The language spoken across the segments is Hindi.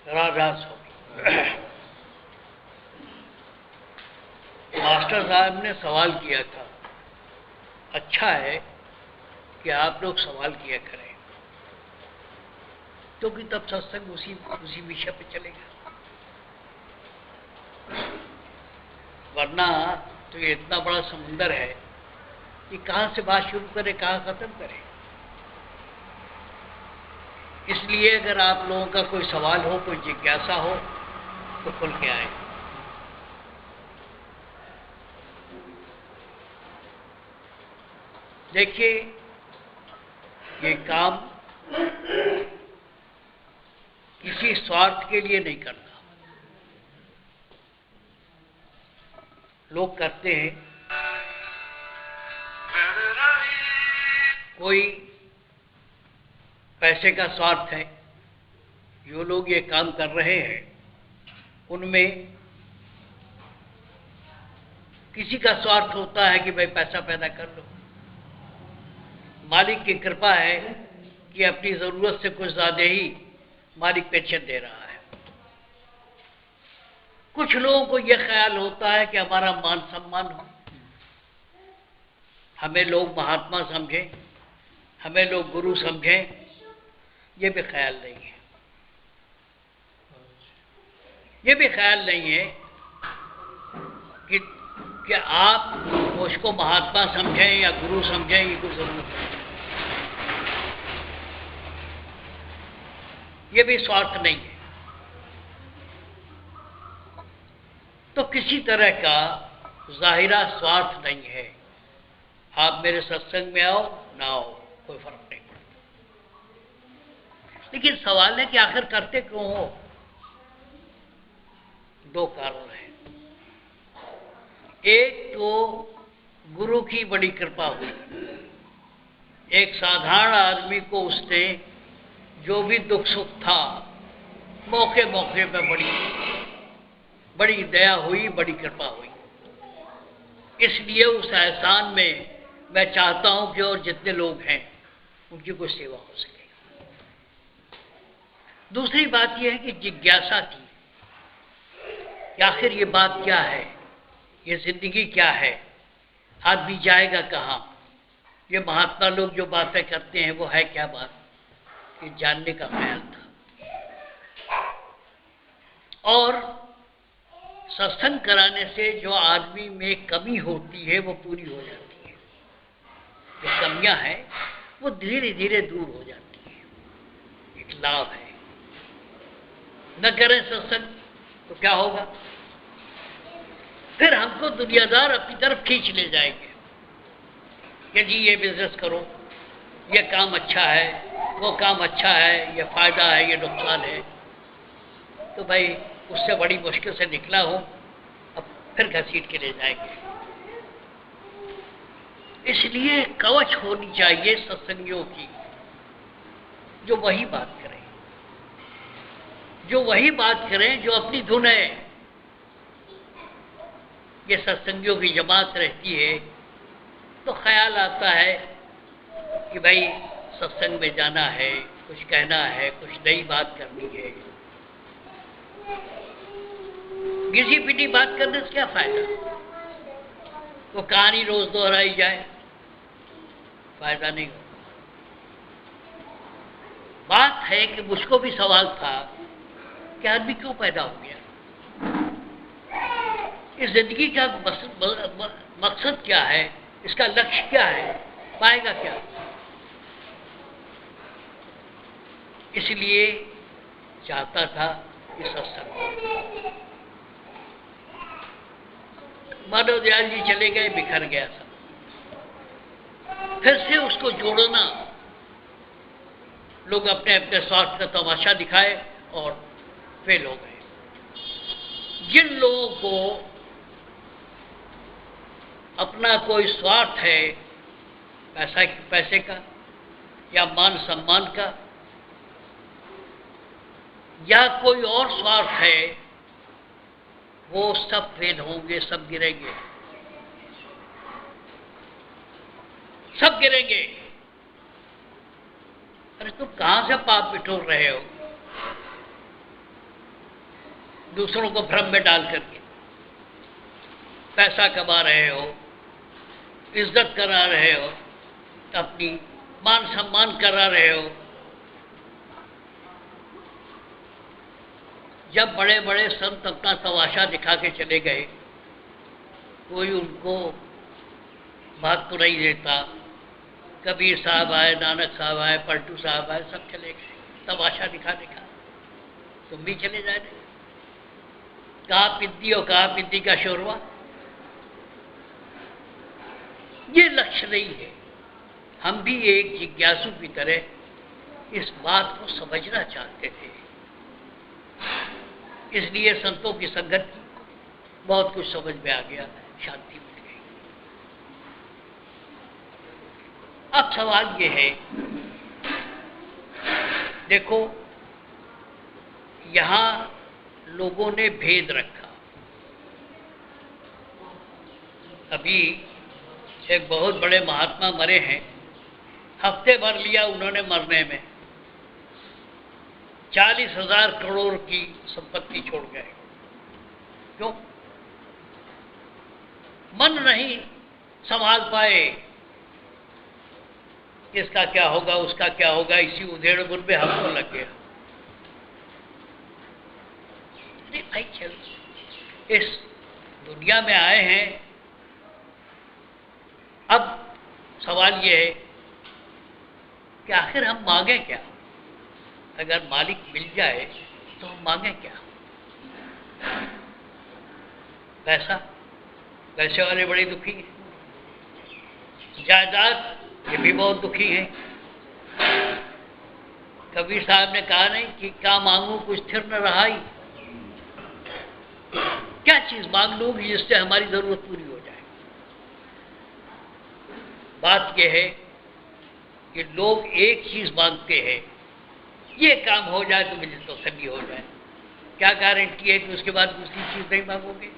राधा स्वामी। मास्टर साहब ने सवाल किया था, अच्छा है कि आप लोग सवाल किया करें, क्योंकि तब सत्संग उसी विषय पे चलेगा। वरना तो ये इतना बड़ा समुंदर है कि कहाँ से बात शुरू करें, कहाँ खत्म करें। इसलिए अगर आप लोगों का कोई सवाल हो, कोई जिज्ञासा हो, तो खुल के आए। देखिए, ये काम किसी स्वार्थ के लिए नहीं करना। लोग करते हैं, कोई पैसे का स्वार्थ है। जो लोग ये काम कर रहे हैं उनमें किसी का स्वार्थ होता है कि भाई पैसा पैदा कर लो। मालिक की कृपा है कि अपनी जरूरत से कुछ ज्यादा ही मालिक पेंशन दे रहा है। कुछ लोगों को यह ख्याल होता है कि हमारा मान सम्मान हो, हमें लोग महात्मा समझें, हमें लोग गुरु समझें। ये भी ख्याल नहीं है। ये भी ख्याल नहीं है कि आप उसको महात्मा समझें या गुरु समझें, ये कोई जरूरत नहीं। ये भी स्वार्थ नहीं है। तो किसी तरह का जाहिरा स्वार्थ नहीं है। आप मेरे सत्संग में आओ ना आओ, कोई फर्क नहीं पड़ता। लेकिन सवाल है कि आखिर करते क्यों हो? दो कारण हैं। एक तो गुरु की बड़ी कृपा हुई। एक साधारण आदमी को उसने जो भी दुख सुख था, मौके मौके पे बड़ी दया हुई, बड़ी कृपा हुई। इसलिए उस एहसान में मैं चाहता हूं कि और जितने लोग हैं उनकी कोई सेवा हो सके। दूसरी बात यह है कि जिज्ञासा की कि आखिर ये बात क्या है, ये जिंदगी क्या है, आदमी जाएगा कहाँ। ये महात्मा लोग जो बातें करते हैं वो है क्या बात, ये जानने का ख्याल था। और सत्संग कराने से जो आदमी में कमी होती है वो पूरी हो जाती है। जो कमियां हैं वो धीरे धीरे दूर हो जाती है। एक लाभ है। न करें सत्संग तो क्या होगा? फिर हमको दुनियादार अपनी तरफ खींच ले जाएंगे कि जी ये बिजनेस करो, ये काम अच्छा है, वो काम अच्छा है, ये फायदा है, ये नुकसान है। तो भाई उससे बड़ी मुश्किल से निकला हो, अब फिर घसीट के ले जाएंगे। इसलिए कवच होनी चाहिए सत्संगियों की, जो वही बात करें, जो अपनी धुन है। ये सत्संगियों की जमात रहती है तो ख्याल आता है कि भाई सत्संग में जाना है, कुछ कहना है, कुछ नई बात करनी है। घिसी पिटी बात करने से क्या फायदा? वो कहानी रोज दोहराई जाए, फायदा नहीं होगा। बात है कि मुझको भी सवाल था कि आदमी क्यों पैदा हो गया, इस जिंदगी का मकसद क्या है, इसका लक्ष्य क्या है, पाएगा क्या? इसलिए चाहता था कि सत्संग। माधव दयाल जी चले गए, बिखर गया सब। फिर से उसको जोड़ना, लोग अपने अपने स्वार्थ का तमाशा दिखाए और फेल हो गए। जिन लोगों को अपना कोई स्वार्थ है, पैसे का या मान सम्मान का या कोई और स्वार्थ है, वो सब फेल होंगे, सब गिरेंगे, सब गिरेंगे। अरे तुम कहां से पाप बिठोर रहे हो? दूसरों को भ्रम में डाल करके पैसा कमा रहे हो, इज्जत करा रहे हो, अपनी मान सम्मान करा रहे हो। जब बड़े बड़े संत अपना तमाशा दिखा के चले गए, कोई उनको महत्व नहीं देता। कबीर साहब आए, नानक साहब आए, पलटू साहब आए, सब चले गए तमाशा दिखा दिखा। तुम भी चले जाए। कहाँ पिद्दी और कहाँ पिद्दी का शोरवा। ये लक्ष्य नहीं है। हम भी एक जिज्ञासु की तरह इस बात को समझना चाहते थे, इसलिए संतों की संगत की, बहुत कुछ समझ में आ गया, शांति मिल गई। अब सवाल ये है, देखो यहां लोगों ने भेद रखा। अभी एक बहुत बड़े महात्मा मरे हैं, हफ्ते भर लिया उन्होंने मरने में, 40,000 करोड़ की संपत्ति छोड़ गए। क्यों? मन नहीं संभाल पाए, इसका क्या होगा, उसका क्या होगा, इसी उधेड़-बुन में हमको लग गया। अरे भाई चल, इस दुनिया में आए हैं। अब सवाल ये है कि आखिर हम मांगे क्या? अगर मालिक मिल जाए तो हम मांगे क्या? पैसा? पैसे वाले बड़े दुखी हैं। जायदाद? ये भी बहुत दुखी हैं। कबीर साहब ने कहा नहीं कि क्या मांगू कुछ स्थिर न रहा ही। क्या चीज मांग लूंगी जिससे हमारी जरूरत पूरी हो जाए? बात यह है कि लोग एक चीज मांगते हैं, ये काम हो जाए तो मुझे तो सभी हो जाए। क्या गारंटी है कि उसके बाद दूसरी चीज नहीं मांगोगे?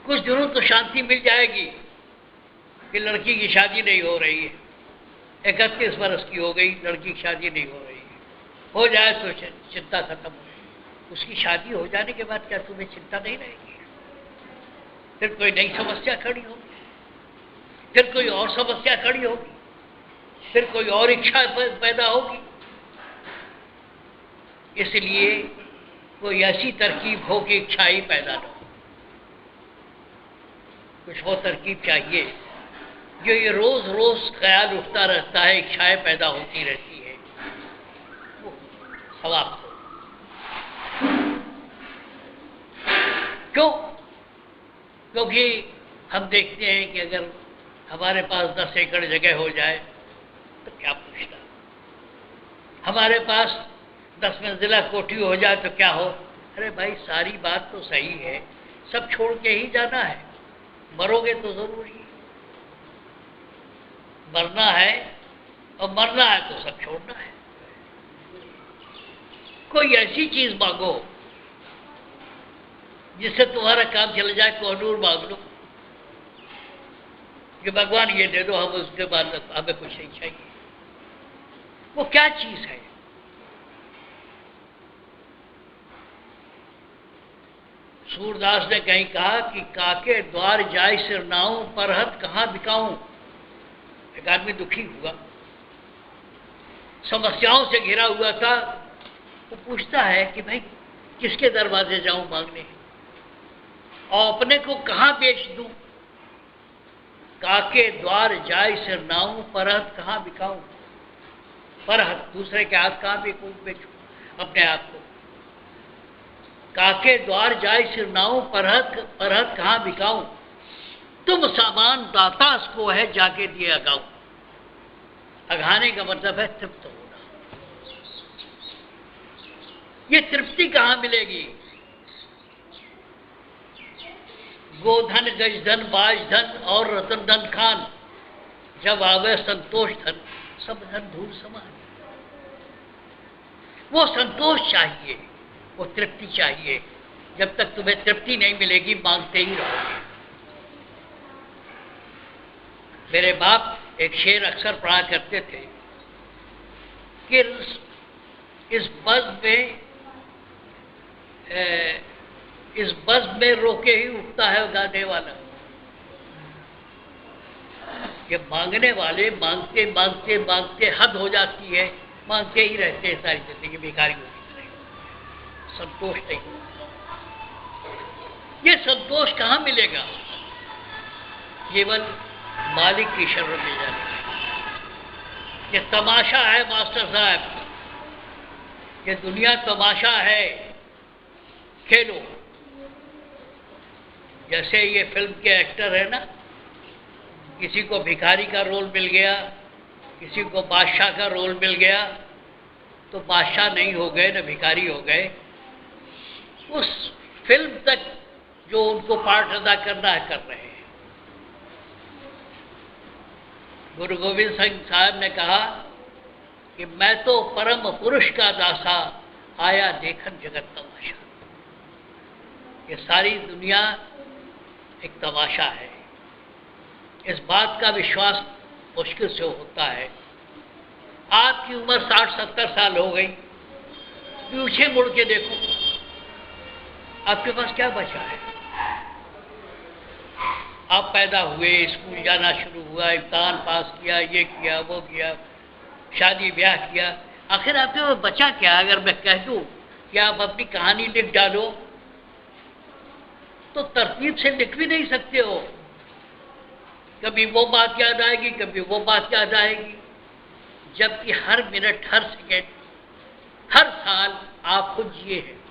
कुछ दिनों तो शांति मिल जाएगी कि लड़की की शादी नहीं हो रही है, 31 वर्ष की हो गई, लड़की की शादी नहीं हो रही है, हो जाए तो चिंता खत्म हो। उसकी शादी हो जाने के बाद क्या तुम्हें चिंता नहीं रहेगी? फिर कोई नई समस्या खड़ी होगी, फिर कोई और समस्या खड़ी होगी, फिर कोई और इच्छा पैदा होगी। इसलिए कोई ऐसी तरकीब हो कि इच्छा ही पैदा न हो। कुछ वो तरकीब चाहिए जो ये रोज रोज ख्याल उठता रहता है, इच्छाएं पैदा होती रहती है, वो समाप्त हो। क्यों? क्योंकि हम देखते हैं कि अगर हमारे पास 10 एकड़ जगह हो जाए तो क्या पूछना, हमारे पास 10 मंजिला कोठी हो जाए तो क्या हो। अरे भाई सारी बात तो सही है, सब छोड़ के ही जाना है, मरोगे तो जरूरी है, मरना है और मरना है तो सब छोड़ना है। कोई ऐसी चीज मांगो जिससे तुम्हारा काम चल जाए। कोहनूर मांग लो कि भगवान ये दे दो, हम उसके बाद हमें कुछ नहीं चाहिए। वो क्या चीज है? सूरदास ने कहीं कहा कि काके द्वार जाय सिर नाऊं, परहत कहाँ बिकाऊं। एक आदमी दुखी हुआ, समस्याओं से घिरा हुआ था, वो पूछता है कि भाई किसके दरवाजे जाऊं मांगने, और अपने को कहाँ बेच दूं। काके द्वार जाय सिर नाऊं, परहत कहाँ बिकाऊं। परहत दूसरे के हाथ कहाँ बेचूं अपने आप को। काके द्वार जाय सिर नाऊं, परहत कहाँ बिकाऊं। तुम सामान दातास को है जाके दिए अगाऊ। अघाने का मतलब है तृप्त होना। ये तृप्ति कहाँ मिलेगी? गोधन गजधन बाजधन और रतन धन खान, जब आवे संतोष धन सब धन धूल समान। वो संतोष चाहिए, वो तृप्ति चाहिए। जब तक तुम्हें तृप्ति नहीं मिलेगी मांगते ही रहोगे। मेरे बाप एक शेर अक्सर पढ़ा करते थे कि इस बज़्म में इस बस में रोके ही उठता है गाने वाला। ये मांगने वाले मांगते मांगते मांगते हद हो जाती है, मांगते ही रहते हैं सारी जिंदगी, भिखारी को संतोष नहीं। ये संतोष कहाँ मिलेगा? केवल मालिक की शरण में जाने। ये तमाशा है मास्टर साहब, ये दुनिया तमाशा है, खेलो। जैसे ये फिल्म के एक्टर है ना, किसी को भिखारी का रोल मिल गया, किसी को बादशाह का रोल मिल गया, तो बादशाह नहीं हो गए न भिखारी हो गए। उस फिल्म तक जो उनको पार्ट अदा करना है कर रहे हैं। गुरु गोविंद सिंह साहब ने कहा कि मैं तो परम पुरुष का दासा, आया देखन जगत तमाशा। ये सारी दुनिया एक तमाशा है। इस बात का विश्वास मुश्किल से होता है। आपकी उम्र 60-70 साल हो गई, पीछे मुड़ के देखो, आपके पास क्या बचा है? आप पैदा हुए, स्कूल जाना शुरू हुआ, इम्तहान पास किया, ये किया, वो किया, शादी ब्याह किया, आखिर आपके पास बचा क्या? अगर मैं कह दूं कि आप अपनी कहानी लिख डालो, तो तरतीब से लिख भी नहीं सकते हो। कभी वो बात याद आएगी, कभी वो बात याद आएगी, जबकि हर मिनट, हर सेकेंड, हर साल आप खुद जिए हैं।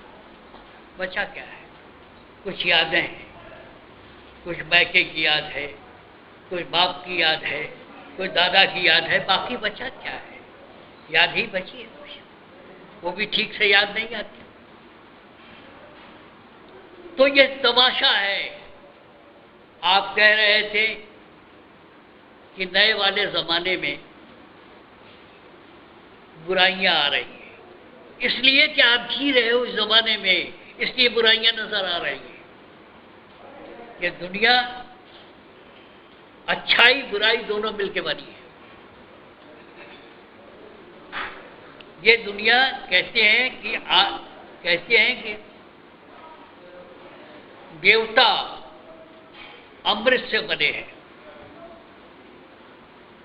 बचा क्या है? कुछ यादें हैं, कुछ मैके की याद है, कुछ बाप की याद है, कुछ दादा की याद है, बाकी बचा क्या है? याद ही बची है कुछ, वो भी ठीक से याद नहीं आती। तो ये तमाशा है। आप कह रहे थे कि नए वाले ज़माने में बुराइयां आ रही हैं, इसलिए कि आप जी रहे हो इस ज़माने में, इसलिए बुराइयां नजर आ रही हैं। ये दुनिया अच्छाई बुराई दोनों मिलके बनी है। ये दुनिया कहते हैं कि देवता अमृत से बने हैं,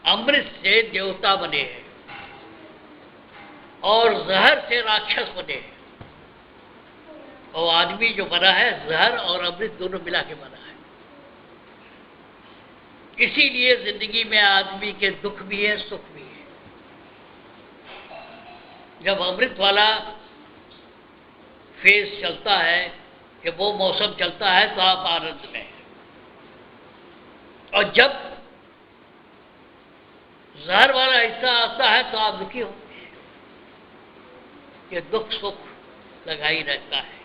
अमृत से देवता बने हैं, और जहर से राक्षस बने हैं। और आदमी जो बना है, जहर और अमृत दोनों मिला के बना है। इसीलिए जिंदगी में आदमी के दुख भी है, सुख भी है। जब अमृत वाला फेज चलता है, कि वो मौसम चलता है, तो आप आनंद में हैं। और जब जहर वाला हिस्सा आता है, तो आप दुखी होते हैं। ये दुख सुख लगा ही रहता है।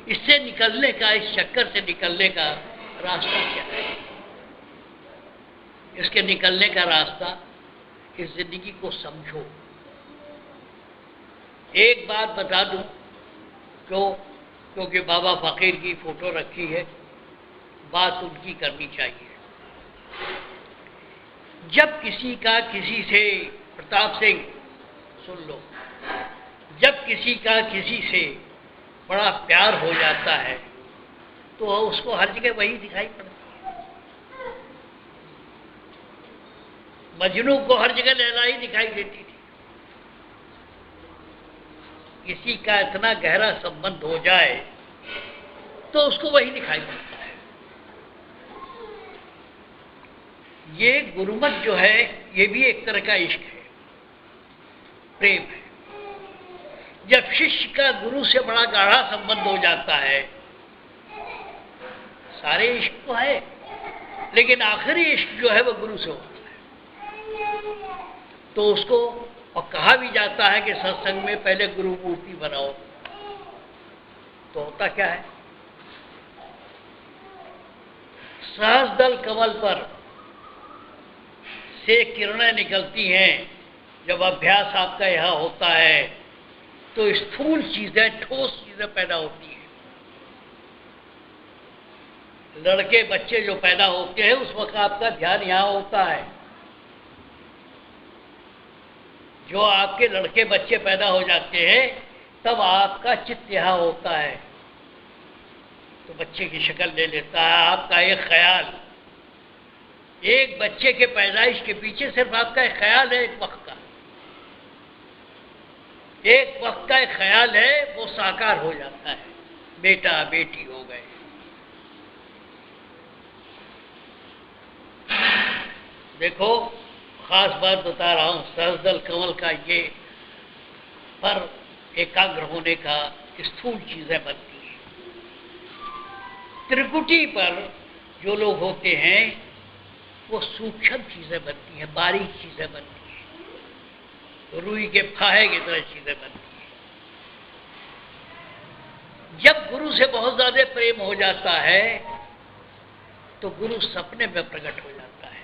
इससे निकलने का, इस चक्कर से निकलने का रास्ता क्या है? इसके निकलने का रास्ता, इस जिंदगी को समझो। एक बात बता दूं, क्योंकि बाबा फकीर की फोटो रखी है, बात उनकी करनी चाहिए। जब किसी का किसी से, प्रताप सिंह सुन लो, जब किसी का किसी से बड़ा प्यार हो जाता है, तो उसको हर जगह वही दिखाई पड़ती है। मजनू को हर जगह लैला ही दिखाई देती थी। किसी का इतना गहरा संबंध हो जाए, तो उसको वही दिखाई पड़ता है। ये गुरुमत जो है, ये भी एक तरह का इश्क है, प्रेम है। जब शिष्य का गुरु से बड़ा गाढ़ा संबंध हो जाता है, सारे इश्क तो है, लेकिन आखिरी इश्क जो है वो गुरु से होता है। तो उसको, और कहा भी जाता है कि सत्संग में पहले गुरु मूर्ति बनाओ। तो होता क्या है? सहस्रदल कमल पर से किरणें निकलती हैं। जब अभ्यास आपका यहाँ होता है, तो स्थूल चीजें, ठोस चीजें पैदा होती हैं। लड़के बच्चे जो पैदा होते हैं, उस वक्त आपका ध्यान यहाँ होता है। जो आपके लड़के बच्चे पैदा हो जाते हैं, तब आपका चित्त यहाँ होता है, तो बच्चे की शक्ल ले लेता है आपका एक ख्याल। एक बच्चे के पैदाइश के पीछे सिर्फ आपका एक ख्याल है, एक वक्त का एक ख्याल है, वो साकार हो जाता है, बेटा बेटी हो गए। देखो, खास बात बता रहा हूं, सहस्रदल कमल का ये पर एकाग्र होने का स्थूल चीजें बनती हैं। त्रिकुटी पर जो लोग होते हैं वो सूक्ष्म चीजें बनती हैं, बारीक चीजें बनती हैं, रुई के फाहे की तरह चीजें बनती हैं। जब गुरु से बहुत ज्यादा प्रेम हो जाता है तो गुरु सपने में प्रकट हो जाता है,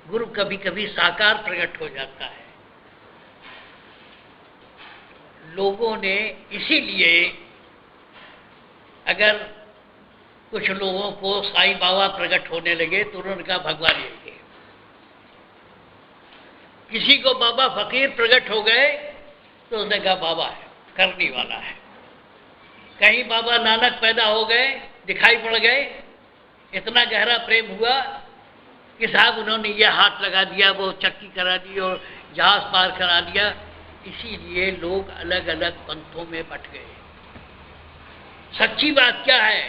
गुरु कभी कभी साकार प्रकट हो जाता है। लोगों ने इसीलिए, अगर कुछ लोगों को साईं बाबा प्रकट होने लगे तो उन्होंने कहा भगवान यही है। किसी को बाबा फकीर प्रकट हो गए तो उसने कहा बाबा है, करने वाला है। कहीं बाबा नानक पैदा हो गए, दिखाई पड़ गए, इतना गहरा प्रेम हुआ कि साहब उन्होंने ये हाथ लगा दिया, वो चक्की करा दी और जहाज पार करा दिया। इसीलिए लोग अलग अलग पंथों में बट गए। सच्ची बात क्या है?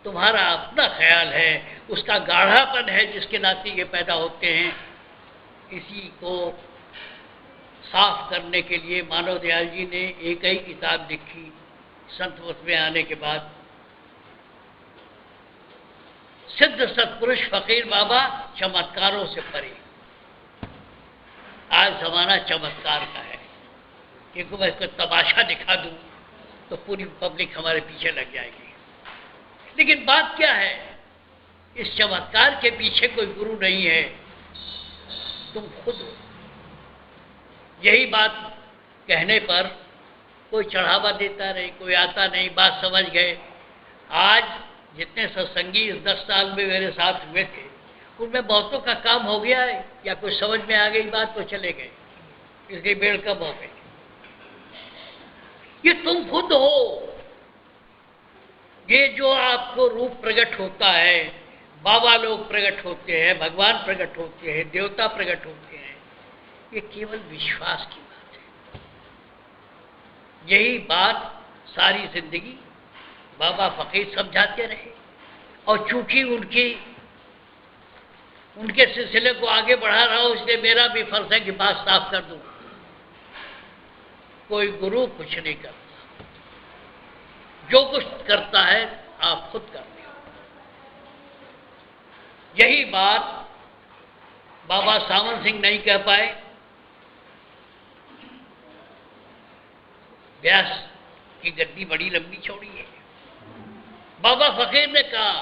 तुम्हारा अपना ख्याल है, उसका गाढ़ापन है जिसके नाते ये पैदा होते हैं। इसी को साफ करने के लिए मानव दयाल जी ने एक ही किताब लिखी संत मत में आने के बाद, सिद्ध सत्पुरुष फकीर बाबा चमत्कारों से परे। आज जमाना चमत्कार का है, क्योंकि मैं कोई तमाशा दिखा दूं तो पूरी पब्लिक हमारे पीछे लग जाएगी। लेकिन बात क्या है, इस चमत्कार के पीछे कोई गुरु नहीं है, तुम खुद हो। यही बात कहने पर कोई चढ़ावा देता नहीं, कोई आता नहीं, बात समझ गए। आज जितने सत्संगी इस 10 साल में मेरे साथ हुए थे, उनमें बहुतों का काम हो गया है, या कुछ समझ में आ गई बात तो चले गए, इसलिए बेड़ कम हो गई। ये तुम खुद हो। ये जो आपको रूप प्रकट होता है, बाबा लोग प्रकट होते हैं, भगवान प्रकट होते हैं, देवता प्रकट होते हैं, ये केवल विश्वास की बात है। यही बात सारी जिंदगी बाबा फकीर समझाते रहे, और चूंकि उनके सिलसिले को आगे बढ़ा रहा हूं, इसलिए मेरा भी फर्ज है कि बात साफ कर दूं। कोई गुरु कुछ नहीं करता, जो कुछ करता है आप खुद करते हो। यही बात बाबा सावन सिंह नहीं कह पाए, व्यास की गद्दी बड़ी लंबी चौड़ी है। बाबा फकीर ने कहा,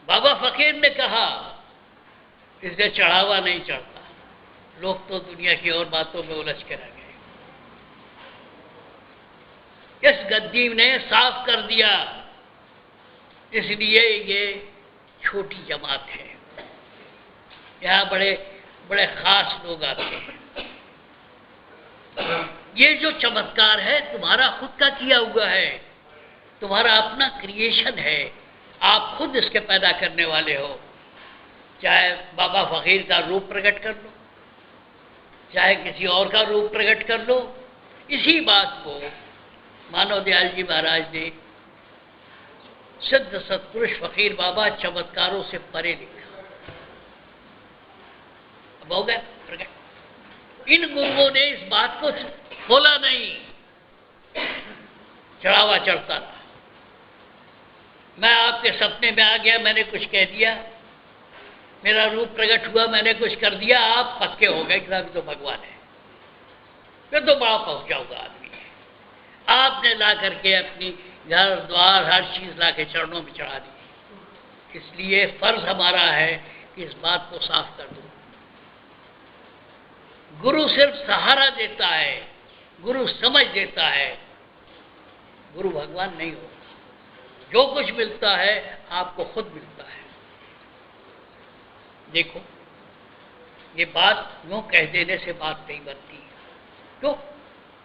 बाबा फकीर ने कहा, इससे चढ़ावा नहीं चढ़ता। लोग तो दुनिया की और बातों में उलझ के रह गए। इस गद्दी ने साफ कर दिया, इसलिए ये छोटी जमात है, यहाँ बड़े बड़े खास लोग आते हैं। ये जो चमत्कार है तुम्हारा खुद का किया हुआ है, तुम्हारा अपना क्रिएशन है, आप खुद इसके पैदा करने वाले हो। चाहे बाबा फकीर का रूप प्रकट कर लो, चाहे किसी और का रूप प्रकट कर लो। इसी बात को मानव दयाल जी महाराज ने सिद्ध सत्पुरुष फकीर बाबा चमत्कारों से परे लिखा। अब हो गया प्रकट। इन गुरुओं ने इस बात को खोला नहीं, चढ़ावा चढ़ता था। मैं आपके सपने में आ गया, मैंने कुछ कह दिया, मेरा रूप प्रकट हुआ, मैंने कुछ कर दिया, आप पक्के हो गए कि तो भगवान है, फिर तो बड़ा पहुंचा हुआ आदमी है। आपने ला करके अपनी घर द्वार हर चीज ला के चरणों में चढ़ा दी। इसलिए फर्ज हमारा है कि इस बात को साफ कर दो। गुरु सिर्फ सहारा देता है, गुरु समझ देता है, गुरु भगवान नहीं होता। जो कुछ मिलता है आपको खुद मिलता है। देखो, ये बात यूँ कह देने से बात नहीं बनती। क्यों?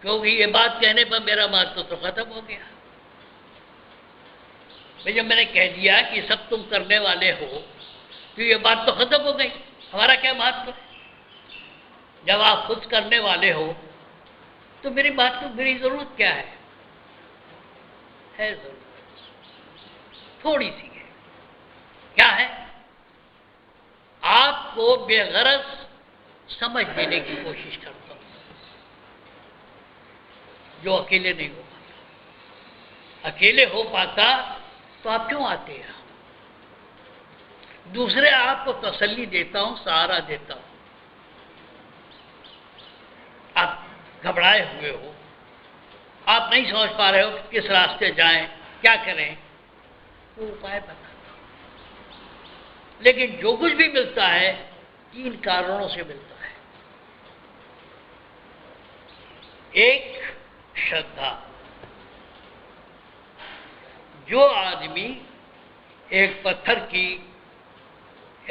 क्योंकि ये बात कहने पर मेरा महत्व तो खत्म हो गया। भाई जब मैंने कह दिया कि सब तुम करने वाले हो तो ये बात तो खत्म हो गई, हमारा क्या महत्व है? जब आप खुद करने वाले हो तो मेरी बात तो मेरी जरूरत क्या है? जरूरत थोड़ी सी है। क्या है? आपको बेगरज समझ देने की कोशिश करता हूं, जो अकेले नहीं हो पाता। अकेले हो पाता तो आप क्यों आते हैं? दूसरे आपको तसल्ली देता हूं, सहारा देता हूं। आप घबराए हुए हो, आप नहीं समझ पा रहे हो कि किस रास्ते जाएं, क्या करें, तो उपाय बताता हूं। लेकिन जो कुछ भी मिलता है 3 कारणों से मिलता है। एक, श्रद्धा। जो आदमी एक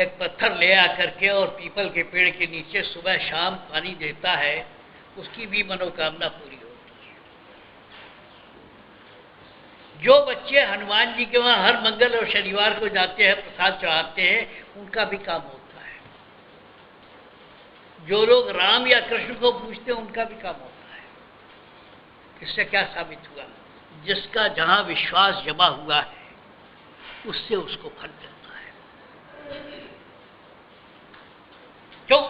पत्थर ले आकर के और पीपल के पेड़ के नीचे सुबह शाम पानी देता है, उसकी भी मनोकामना पूरी होती है। जो बच्चे हनुमान जी के वहां हर मंगल और शनिवार को जाते हैं, प्रसाद चढ़ाते हैं, उनका भी काम होता है। जो लोग राम या कृष्ण को पूछते हैं, उनका भी काम होता है। इससे क्या साबित हुआ? जिसका जहां विश्वास जमा हुआ है उससे उसको फल मिलता है। क्यों?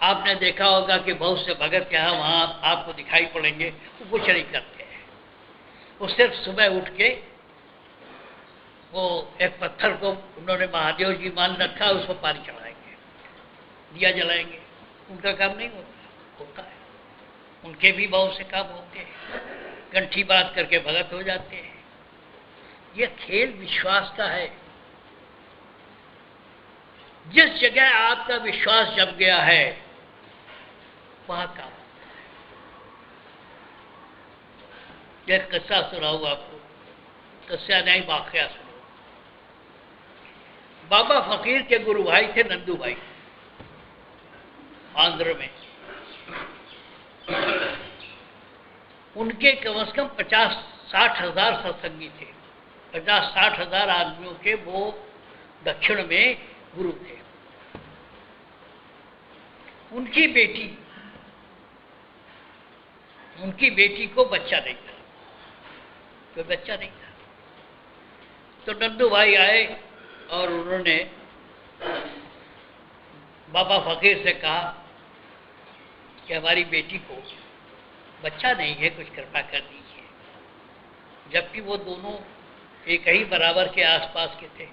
आपने देखा होगा कि बहुत से भगत के यहाँ वहां आपको दिखाई पड़ेंगे, वो कुछ नहीं करते हैं। वो सिर्फ सुबह उठ के वो एक पत्थर को उन्होंने महादेव जी मान रखा है, उसको पानी चढ़ाएंगे, दिया जलाएंगे। उनका काम नहीं होता है। उनके भी बहुत से काम होते हैं, कंठी बात करके भगत हो जाते हैं। यह खेल विश्वास का है। जिस जगह आपका विश्वास जम गया है वहां काम होता है। यह किस्सा सुनाऊं आपको, किस्सा नहीं वाकया सुनो। बाबा फकीर के गुरु भाई थे नंदू भाई, आंध्र में। उनके कम से कम 50-60 हजार सत्संगी थे। 50-60 हजार आदमियों के वो दक्षिण में गुरु थे। उनकी बेटी को बच्चा नहीं था, कोई बच्चा नहीं था। तो नंदू भाई आए और उन्होंने बाबा फकीर से कहा कि हमारी बेटी को बच्चा नहीं है, कुछ कृपा कर दीजिए। जबकि वो दोनों एक ही बराबर के आसपास के थे।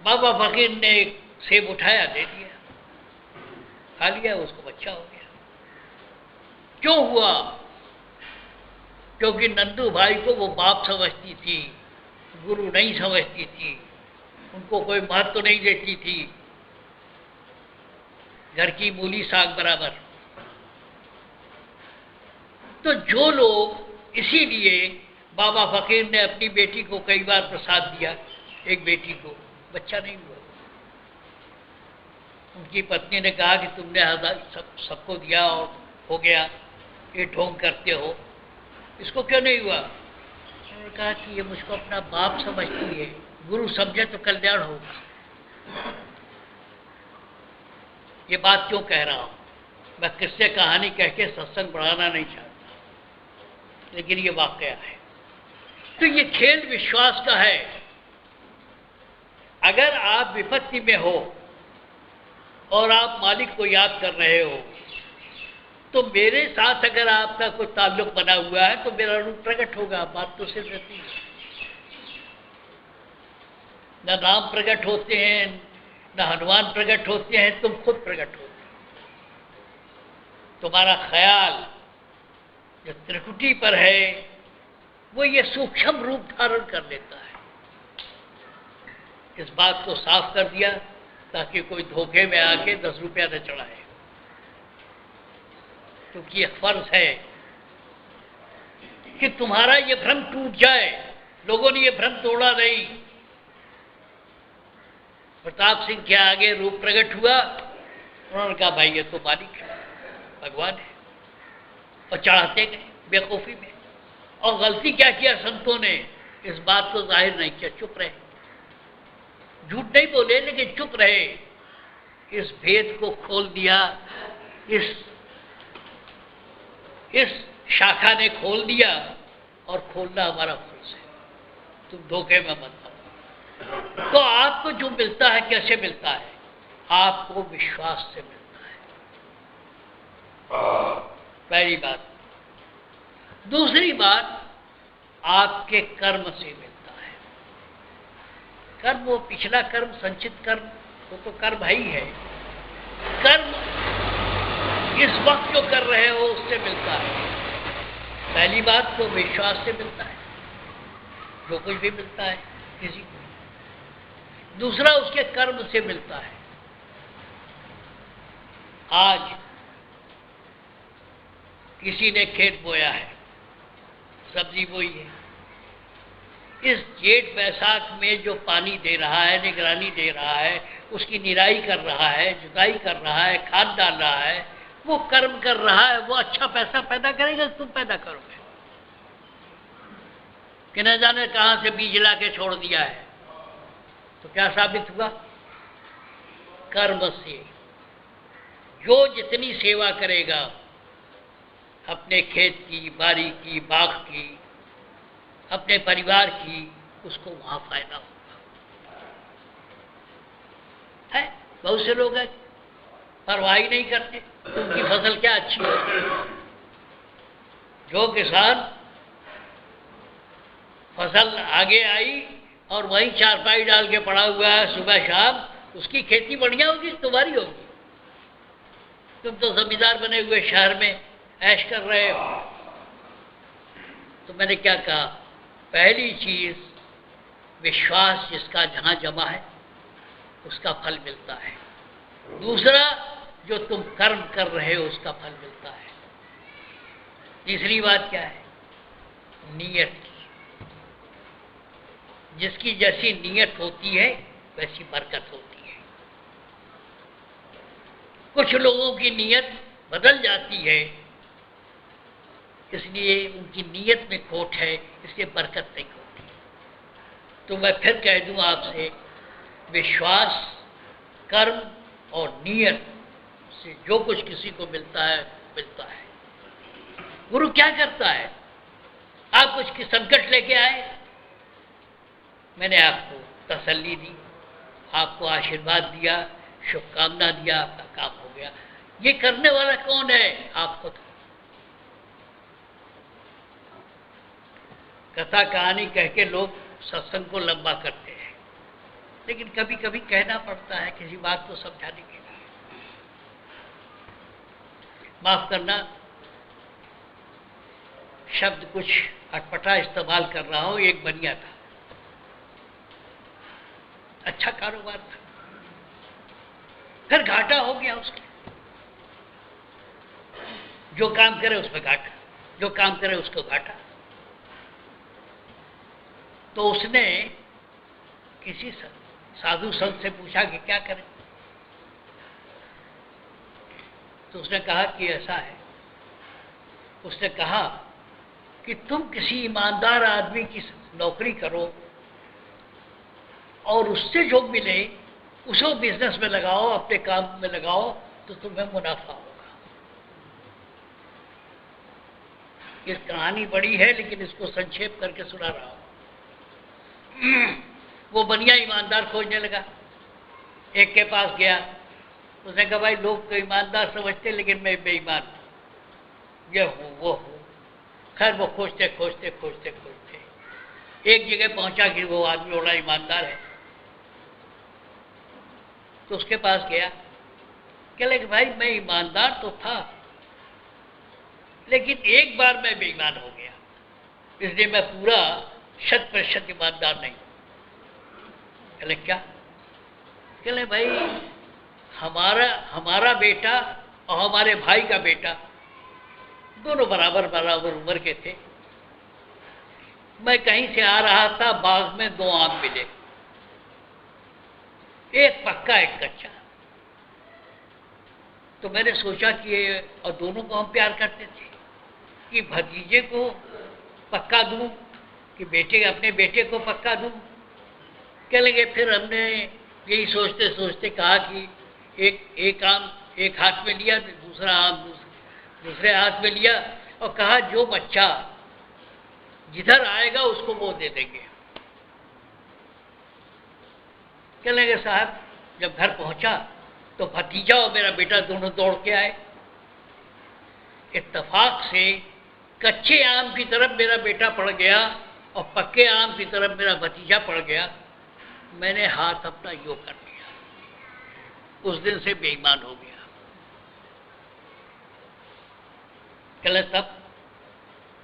बाबा फकीर ने एक सेब उठाया, दे दिया, खा लिया, उसको बच्चा हो गया। क्यों हुआ? क्योंकि नंदू भाई को वो बाप समझती थी, गुरु नहीं समझती थी, उनको कोई महत्व नहीं देती थी, घर की मूली साग बराबर। तो जो लोग, इसीलिए बाबा फकीर ने अपनी बेटी को कई बार प्रसाद दिया। एक बेटी को बच्चा नहीं हुआ। उनकी पत्नी ने कहा कि तुमने सबको दिया और हो गया, ये ढोंग करते हो, इसको क्यों नहीं हुआ? उन्होंने कहा कि ये मुझको अपना बाप समझती है, गुरु समझे तो कल्याण होगा। ये बात क्यों कह रहा हूं? मैं किस्से कहानी कह के सत्संग बढ़ाना नहीं चाहता, लेकिन ये वाकया है। तो ये खेल विश्वास का है। अगर आप विपत्ति में हो और आप मालिक को याद कर रहे हो, तो मेरे साथ अगर आपका कोई ताल्लुक बना हुआ है तो मेरा रूप प्रकट होगा। बात तो सिर्फ रहती है। न राम प्रकट होते हैं, न हनुमान प्रकट होते हैं, तुम खुद प्रकट होते हो। तुम्हारा ख्याल जो त्रिकुटी पर है वो ये सूक्ष्म रूप धारण कर लेता है। इस बात को साफ कर दिया ताकि कोई धोखे में आके 10 रुपया न चढ़ाए, क्योंकि यह फर्ज है कि तुम्हारा ये भ्रम टूट जाए। लोगों ने ये भ्रम तोड़ा नहीं। प्रताप सिंह के आगे रूप प्रकट हुआ, उन्होंने कहा भाई ये तो मालिक है, भगवान है, और चढ़ाते गए बेवकूफ़ी में। और गलती क्या किया संतों ने, इस बात को जाहिर नहीं किया, चुप रहे, झूठ नहीं बोले लेकिन चुप रहे। इस भेद को खोल दिया, इस शाखा ने खोल दिया, और खोलना हमारा फर्ज है। तुम धोखे में मत आओ। तो आपको जो मिलता है कैसे मिलता है? आपको विश्वास से मिलता है, पहली बात। दूसरी बात, आपके कर्म से मिलता है। कर्म, वो पिछला कर्म, संचित कर्म, वो तो कर्म ही है। कर्म इस वक्त जो कर रहे हो उससे मिलता है। पहली बात तो विश्वास से मिलता है, जो कुछ भी मिलता है किसी को। दूसरा, उसके कर्म से मिलता है। आज किसी ने खेत बोया है, सब्जी बोई है, इस जेठ बैसाख में जो पानी दे रहा है, निगरानी दे रहा है, उसकी निराई कर रहा है, जुताई कर रहा है, खाद डाल रहा है, वो कर्म कर रहा है। वो अच्छा पैसा पैदा करेगा, तुम पैदा करोगे कि न जाने कहां से बीज ला के छोड़ दिया है। तो क्या साबित हुआ? कर्म से। जो जितनी सेवा करेगा अपने खेत की, बाड़ी की, बाग की, अपने परिवार की, उसको वहां फायदा होगा। है बहुत से लोग हैं परवाह ही नहीं करते, उनकी फसल क्या अच्छी है। जो किसान फसल आगे आई और वहीं चारपाई डाल के पड़ा हुआ है सुबह शाम, उसकी खेती बढ़िया होगी, तुम्हारी होगी। तुम तो जमींदार बने हुए शहर में ऐश कर रहे हो। तो मैंने क्या कहा, पहली चीज विश्वास जिसका जहां जमा है उसका फल मिलता है। दूसरा, जो तुम कर्म कर रहे हो उसका फल मिलता है। तीसरी बात क्या है? नीयत की। जिसकी जैसी नीयत होती है वैसी बरकत होती है। कुछ लोगों की नीयत बदल जाती है, इसलिए उनकी नीयत में खोट है, इसलिए बरकत नहीं होती। तो मैं फिर कह दूं आपसे, विश्वास, कर्म और नीयत से जो कुछ किसी को मिलता है मिलता है। गुरु क्या करता है? आप कुछ की संकट लेके आए, मैंने आपको तसल्ली दी, आपको आशीर्वाद दिया, शुभकामना दिया, आपका काम हो गया। ये करने वाला कौन है? आप खुद। कथा कहानी कह के लोग सत्संग को लंबा करते हैं, लेकिन कभी कभी कहना पड़ता है किसी बात को समझाने के लिए। माफ करना, शब्द कुछ अटपटा इस्तेमाल कर रहा हूं। एक बनिया था, अच्छा कारोबार था, फिर घाटा हो गया उसके। जो काम करे उसमें घाटा, जो काम करे उसको घाटा। तो उसने किसी साधु संत से पूछा कि क्या करें। तो उसने कहा कि ऐसा है। उसने कहा कि तुम किसी ईमानदार आदमी की नौकरी करो और उससे जो मिले उसको बिजनेस में लगाओ, अपने काम में लगाओ, तो तुम्हें मुनाफा होगा। ये कहानी बड़ी है लेकिन इसको संक्षेप करके सुना रहा हूं। वो बनिया ईमानदार खोजने लगा, एक के पास गया। उसने कहा भाई लोग तो ईमानदार समझते लेकिन मैं बेईमान हूं, ये हूं वो हूं। खैर वो खोजते खोजते खोजते खोजते एक जगह पहुंचा कि वो आदमी बड़ा ईमानदार है। तो उसके पास गया, कहले कि भाई मैं ईमानदार तो था लेकिन एक बार मैं बेईमान हो गया, इसलिए मैं पूरा 100% ईमानदार नहीं। कहले क्या? कहले भाई हमारा बेटा और हमारे भाई का बेटा दोनों बराबर बराबर उम्र के थे। मैं कहीं से आ रहा था, बाग में 2 आम मिले। एक पक्का एक कच्चा। तो मैंने सोचा कि ये, और दोनों को हम प्यार करते थे, कि भतीजे को पक्का दूं कि बेटे अपने बेटे को पक्का दूं। क्या लगे, फिर हमने यही सोचते सोचते कहा कि एक आम एक हाथ में लिया, दूसरा आम दूसरे हाथ में लिया, और कहा जो बच्चा जिधर आएगा उसको वो दे देंगे। क्या लगे साहब, जब घर पहुंचा तो भतीजा और मेरा बेटा दोनों दौड़ के आए। इत्तेफाक से कच्चे आम की तरफ मेरा बेटा पड़ गया और पक्के आम की तरफ मेरा भतीजा पड़ गया। मैंने हाथ अपना यूं कर लिया, उस दिन से बेईमान हो गया। कहला तब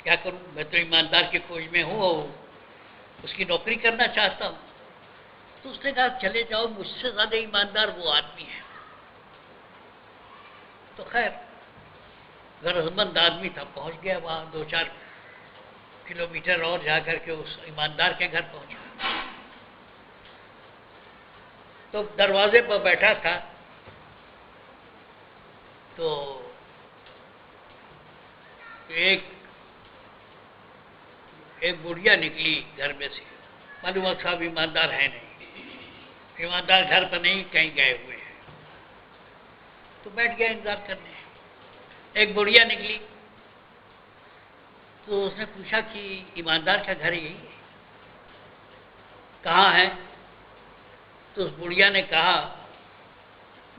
क्या करूं, मैं तो ईमानदार की खोज में हूं और उसकी नौकरी करना चाहता हूं। तो उसने कहा चले जाओ, मुझसे ज्यादा ईमानदार वो आदमी है। तो खैर गरजमंद आदमी था, पहुंच गया वहां, 2-4 किलोमीटर और जाकर के उस ईमानदार के घर पहुंचा। तो दरवाजे पर बैठा था, तो एक बुढ़िया निकली घर में से। मालूम हुआ साहब ईमानदार है नहीं, ईमानदार घर पर नहीं, कहीं गए हुए हैं। तो बैठ गया इंतजार करने। एक बुढ़िया निकली तो उसने पूछा कि ईमानदार का घर यही है, कहाँ है? तो उस बुढ़िया ने कहा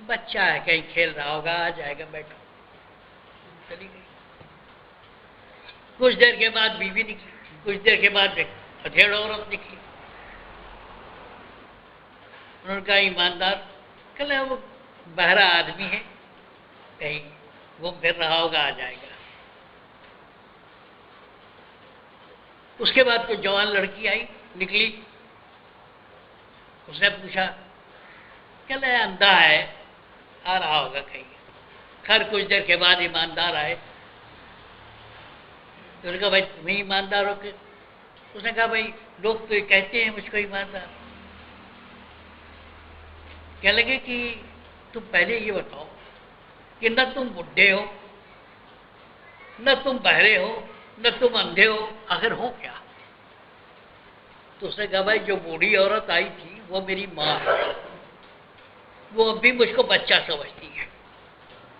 बच्चा है, कहीं खेल रहा होगा, आ जाएगा, बैठो। चली गई। कुछ देर के बाद बीवी निकली, कुछ देर के बाद अधेड़ औरत निकली। उन्होंने कहा ईमानदार, कहले वो बहरा आदमी है, कहीं घूम फिर रहा होगा, आ जाएगा। उसके बाद तो जवान लड़की आई, निकली। उसने पूछा, कहले अंधा है, आ रहा होगा कहीं। खैर कुछ देर के बाद ईमानदार आए। तो उसने कहा भाई तुम्हें ईमानदार हो के? उसने कहा भाई लोग तो कहते हैं मुझको ईमानदार। क्या लगे कि तुम पहले ये बताओ कि न तुम बुढ़े हो, न तुम बहरे हो, न तुम अंधे हो, आखिर हो क्या? तो उसने कहा भाई जो बूढ़ी औरत आई थी वो मेरी माँ है, वो अब भी मुझको बच्चा समझती है,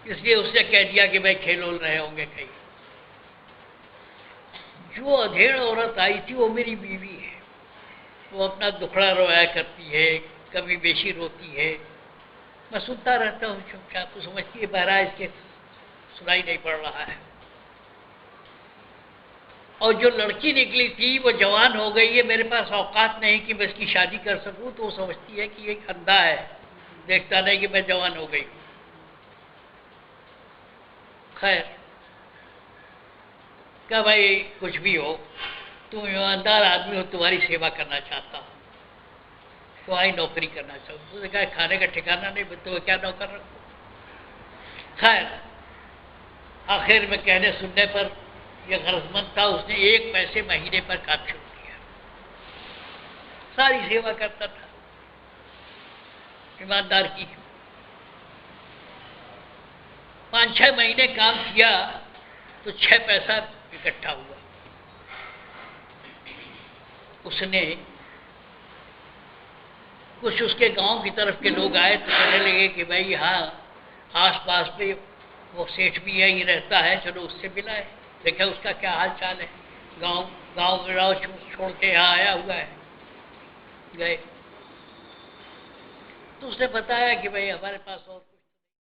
इसलिए उसने कह दिया कि भाई खेल रहे होंगे कहीं। जो अधेड़ औरत आई थी वो मेरी बीवी है, वो अपना दुखड़ा रोया करती है, कभी बेशी रोती है, मैं सुनता रहता हूँ चुपचाप। तो समझती है बहरा इसके सुनाई नहीं पड़ रहा है। और जो लड़की निकली थी वो जवान हो गई है, मेरे पास औकात नहीं कि मैं इसकी शादी कर सकूं, तो वो समझती है कि एक अंधा है, देखता नहीं कि मैं जवान हो गई। खैर क्या भाई कुछ भी हो, तुम ईमानदार आदमी हो, तुम्हारी सेवा करना चाहता हूँ, तुम्हारी नौकरी करना चाहता हूँ। उसने कहा खाने का ठिकाना नहीं, तो क्या नौकर रखो। खैर आखिर में कहने सुनने पर यह गरजमंद था, उसने 1 पैसे महीने पर काम शुरू किया। सारी सेवा करता था ईमानदार की। 5-6 महीने काम किया तो 6 पैसा इकट्ठा हुआ। उसने कुछ उसके गांव की तरफ के लोग आए तो कहने लगे कि भाई यहाँ आस पास में वो सेठ भी यही रहता है, चलो उससे मिलाए, देखा उसका क्या हाल चाल है। गाँव छोड़ के यहाँ आया हुआ है। गए तो उसने बताया कि भाई हमारे पास और